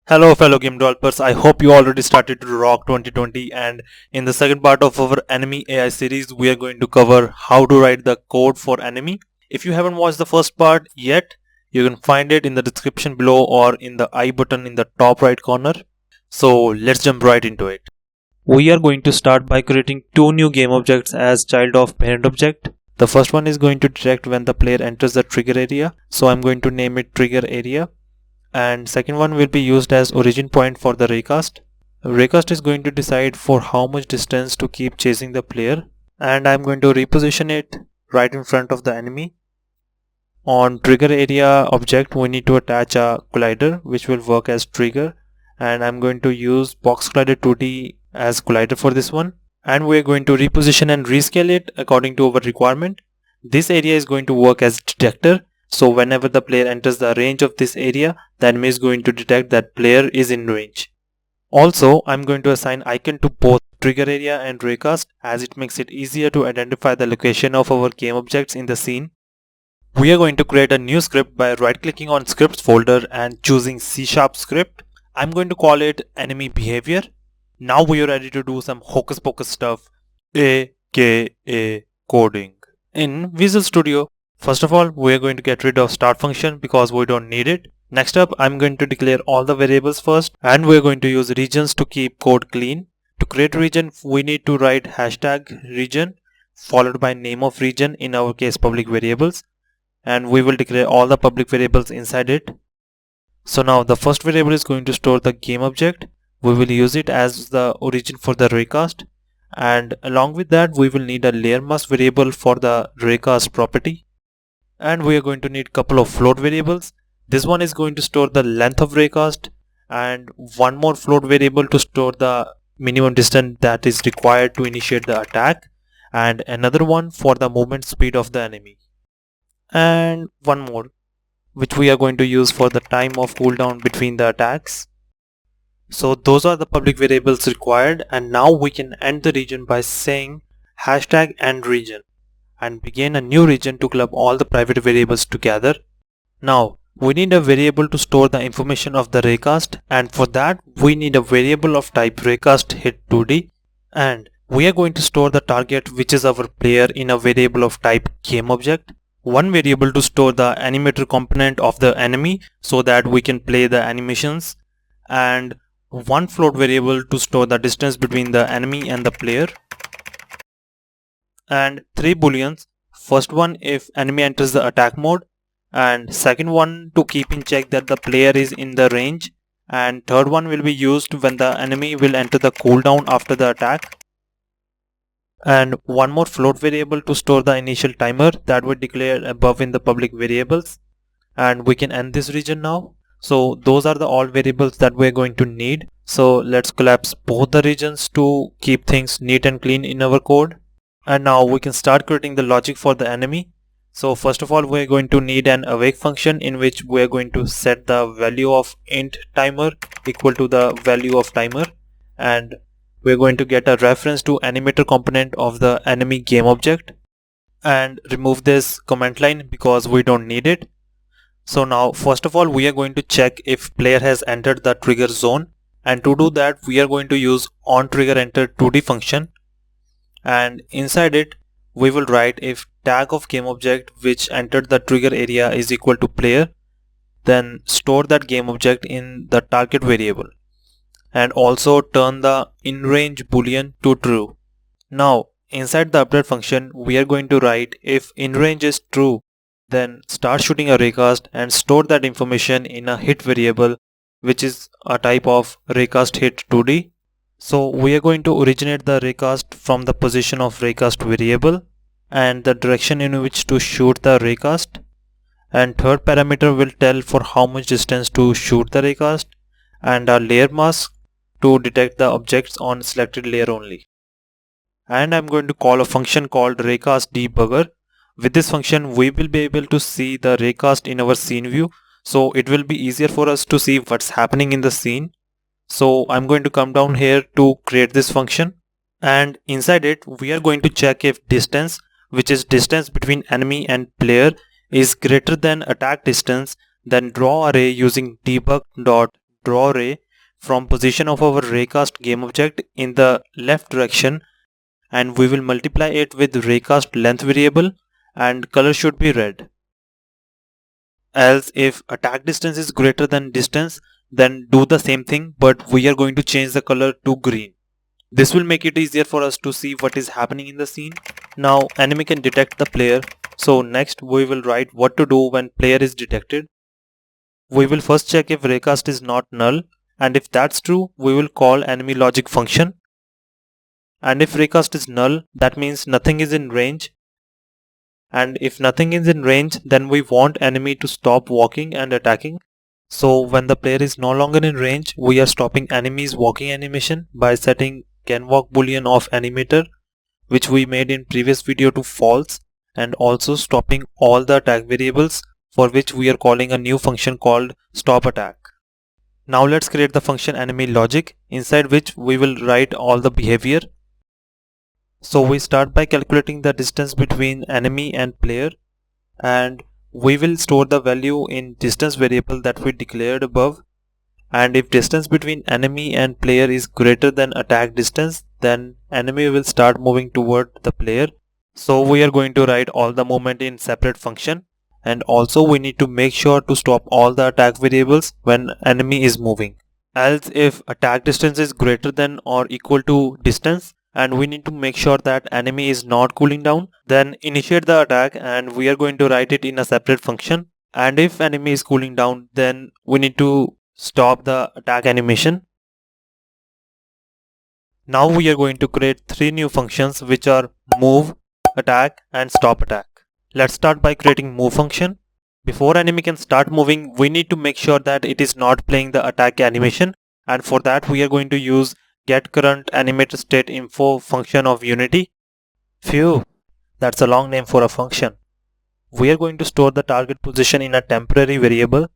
Hello fellow game developers, I hope you already started to rock 2020, and in the second part of our enemy AI series we are going to cover how to write the code for enemy. If you haven't watched the first part yet, you can find it in the description below or in the I button in the top right corner. So let's jump right into it. We are going to start by creating two new game objects as child of parent object. The first one is going to detect when the player enters the trigger area, so I'm going to name it trigger area, and second one will be used as origin point for the raycast. Raycast is going to decide for how much distance to keep chasing the player, and I'm going to reposition it right in front of the enemy. On trigger area object we need to attach a collider which will work as trigger, and I'm going to use box collider 2D as collider for this one, and we're going to reposition and rescale it according to our requirement. This area is going to work as detector, so whenever the player enters the range of this area, the enemy is going to detect that player is in range. Also, I'm going to assign icon to both trigger area and raycast as it makes it easier to identify the location of our game objects in the scene. We are going to create a new script by right clicking on scripts folder and choosing C# script. I'm going to call it enemy behavior. Now we are ready to do some hocus pocus stuff, aka coding. In Visual Studio, first of all, we are going to get rid of start function because we don't need it. Next up, I'm going to declare all the variables first, and we're going to use regions to keep code clean. To create region, we need to write hashtag region followed by name of region, in our case public variables, and we will declare all the public variables inside it. So now the first variable is going to store the game object. We will use it as the origin for the raycast, and along with that we will need a layer mask variable for the raycast property, and we are going to need couple of float variables. This one is going to store the length of raycast, and one more float variable to store the minimum distance that is required to initiate the attack, and another one for the movement speed of the enemy, and one more which we are going to use for the time of cooldown between the attacks. So those are the public variables required, and now we can end the region by saying hashtag end region and begin a new region to club all the private variables together. Now we need a variable to store the information of the raycast, and for that we need a variable of type raycast hit 2D, and we are going to store the target, which is our player, in a variable of type game object. One variable to store the animator component of the enemy so that we can play the animations, and one float variable to store the distance between the enemy and the player, and three booleans. First one if enemy enters the attack mode, and second one to keep in check that the player is in the range, and third one will be used when the enemy will enter the cooldown after the attack, and one more float variable to store the initial timer that we declared above in the public variables. And we can end this region now. So those are the all variables that we're going to need. So let's collapse both the regions to keep things neat and clean in our code. And now we can start creating the logic for the enemy. So first of all, we're going to need an awake function in which we're going to set the value of int timer equal to the value of timer, and we're going to get a reference to animator component of the enemy game object, and remove this comment line because we don't need it. So now first of all we are going to check if player has entered the trigger zone, and to do that we are going to use onTriggerEnter 2D function, and inside it we will write if tag of game object which entered the trigger area is equal to player, then store that game object in the target variable, and also turn the inRange boolean to true. Now inside the update function we are going to write if inRange is true, then start shooting a raycast and store that information in a hit variable which is a type of raycast hit 2D. So we are going to originate the raycast from the position of raycast variable and the direction in which to shoot the raycast, and third parameter will tell for how much distance to shoot the raycast, and a layer mask to detect the objects on selected layer only. And I'm going to call a function called raycast debugger. With this function we will be able to see the raycast in our scene view, so it will be easier for us to see what's happening in the scene. So I'm going to come down here to create this function, and inside it we are going to check if distance, which is distance between enemy and player, is greater than attack distance, then draw array using debug.distance draw ray from position of our raycast game object in the left direction, and we will multiply it with raycast length variable, and color should be red. Else if attack distance is greater than distance, then do the same thing, but we are going to change the color to green. This will make it easier for us to see what is happening in the scene. Now enemy can detect the player, so next we will write what to do when player is detected. We will first check if raycast is not null, and if that's true, we will call enemy logic function. And if raycast is null, that means nothing is in range. And if nothing is in range, then we want enemy to stop walking and attacking. So when the player is no longer in range, we are stopping enemy's walking animation by setting canWalk boolean of animator, which we made in previous video, to false, and also stopping all the attack variables, for which we are calling a new function called stop attack. Now let's create the function enemy logic, inside which we will write all the behavior. So we start by calculating the distance between enemy and player, and we will store the value in distance variable that we declared above. And if distance between enemy and player is greater than attack distance, then enemy will start moving toward the player. So we are going to write all the movement in separate function, and also we need to make sure to stop all the attack variables when enemy is moving. Else if attack distance is greater than or equal to distance, and we need to make sure that enemy is not cooling down, then initiate the attack, and we are going to write it in a separate function. And if enemy is cooling down, then we need to stop the attack animation. Now we are going to create 3 new functions, which are move, attack and stop attack. Let's start by creating move function. Before enemy can start moving, we need to make sure that it is not playing the attack animation, and for that we are going to use getCurrentAnimatorStateInfo function of Unity. Phew, that's a long name for a function. We are going to store the target position in a temporary variable,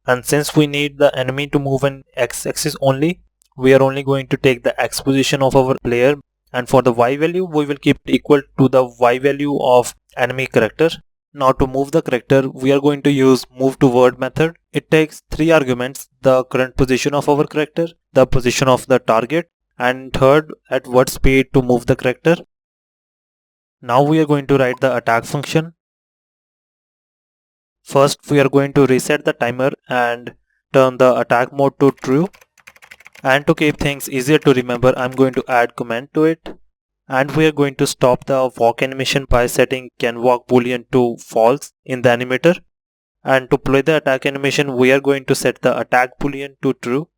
and since we need the enemy to move in x-axis only, we are only going to take the x position of our player, and for the y value we will keep it equal to the y value of enemy character. Now to move the character, we are going to use move-to-word method. It takes 3 arguments: the current position of our character, the position of the target, and third, at what speed to move the character. Now we are going to write the attack function. First we are going to reset the timer and turn the attack mode to true. And to keep things easier to remember, I'm going to add comment to it. And we are going to stop the walk animation by setting canWalk boolean to false in the animator. And to play the attack animation, we are going to set the attack boolean to true.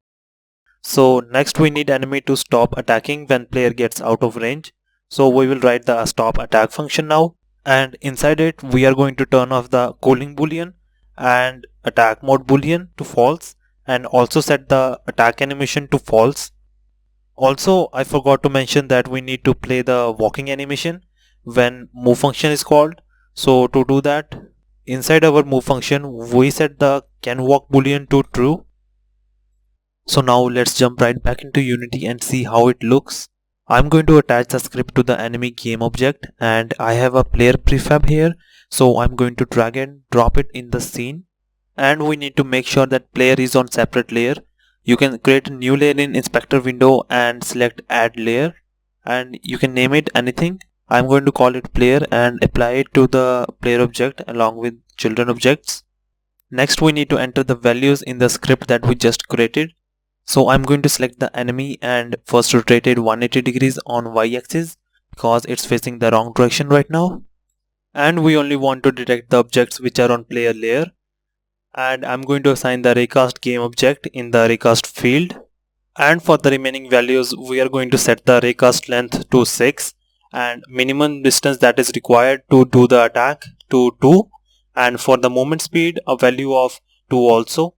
So next we need enemy to stop attacking when player gets out of range. So we will write the stop attack function now, and inside it we are going to turn off the cooling boolean and attack mode boolean to false, and also set the attack animation to false. Also, I forgot to mention that we need to play the walking animation when move function is called. So to do that, inside our move function we set the canWalk boolean to true. So now let's jump right back into Unity and see how it looks. I'm going to attach the script to the enemy game object, and I have a player prefab here, so I'm going to drag and drop it in the scene. And we need to make sure that player is on separate layer. You can create a new layer in inspector window and select add layer, and you can name it anything. I'm going to call it player and apply it to the player object along with children objects. Next we need to enter the values in the script that we just created. So I'm going to select the enemy and first rotate it 180 degrees on y-axis because it's facing the wrong direction right now. And we only want to detect the objects which are on player layer. And I'm going to assign the raycast game object in the raycast field. And for the remaining values, we are going to set the raycast length to 6 and minimum distance that is required to do the attack to 2, and for the movement speed a value of 2 also.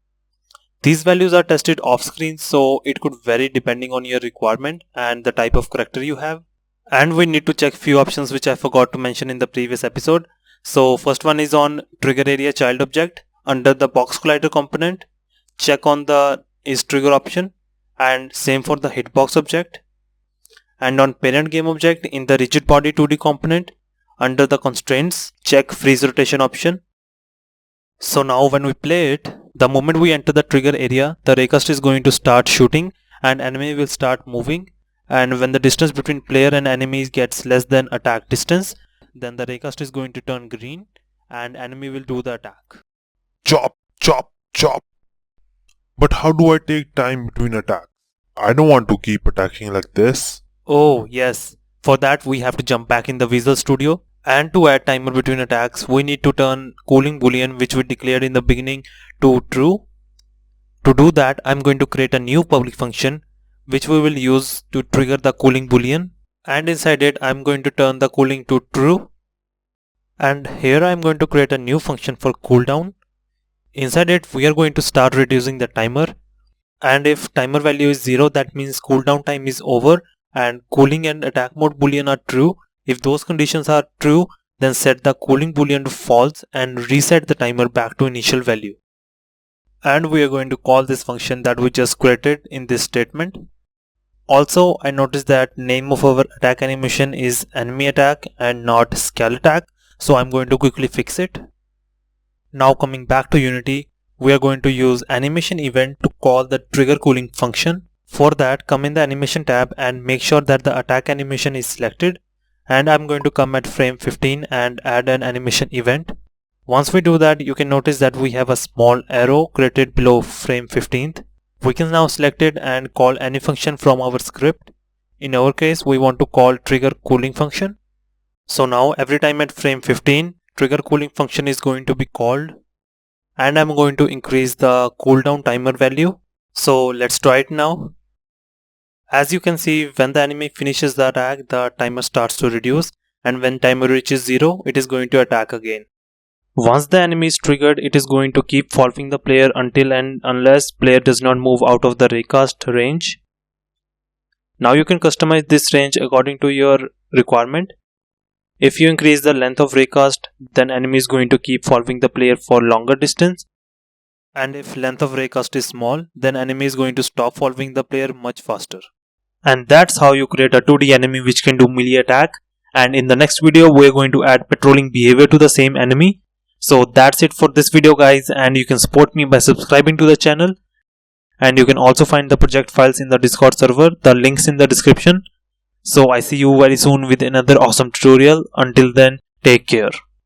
These values are tested off screen, so it could vary depending on your requirement and the type of character you have. And we need to check few options which I forgot to mention in the previous episode. So first one is on trigger area child object under the box collider component. Check on the is trigger option, and same for the hitbox object. And on parent game object in the rigid body 2D component under the constraints, check freeze rotation option. So now when we play it, the moment we enter the trigger area, the raycast is going to start shooting and enemy will start moving. And when the distance between player and enemies gets less than attack distance, then the raycast is going to turn green and enemy will do the attack. Chop, chop, chop. But how do I take time between attacks? I don't want to keep attacking like this. Oh yes, for that we have to jump back in the Visual Studio, and to add timer between attacks we need to turn cooling boolean which we declared in the beginning to true. To do that, I'm going to create a new public function which we will use to trigger the cooling boolean, and inside it I'm going to turn the cooling to true, and here I'm going to create a new function for cooldown. Inside it we are going to start reducing the timer, and if timer value is 0 that means cooldown time is over and cooling and attack mode boolean are true. If those conditions are true, then set the cooling boolean to false and reset the timer back to initial value. And we are going to call this function that we just created in this statement. Also, I noticed that name of our attack animation is enemy attack and not scale attack, so I'm going to quickly fix it. Now coming back to Unity, we are going to use animation event to call the trigger cooling function. For that, come in the animation tab and make sure that the attack animation is selected, and I'm going to come at frame 15 and add an animation event. Once we do that, you can notice that we have a small arrow created below frame 15th. We can now select it and call any function from our script. In our case, we want to call trigger cooling function. So now every time at frame 15, trigger cooling function is going to be called, and I'm going to increase the cooldown timer value. So let's try it now. As you can see, when the enemy finishes the attack, the timer starts to reduce, and when timer reaches 0, it is going to attack again. Once the enemy is triggered, it is going to keep following the player until and unless player does not move out of the raycast range. Now you can customize this range according to your requirement. If you increase the length of raycast, then enemy is going to keep following the player for longer distance. And if length of raycast is small, then enemy is going to stop following the player much faster. And that's how you create a 2D enemy which can do melee attack. And in the next video, we are going to add patrolling behavior to the same enemy. So that's it for this video guys, and you can support me by subscribing to the channel. And you can also find the project files in the Discord server, the links in the description. So I see you very soon with another awesome tutorial. Until then, take care.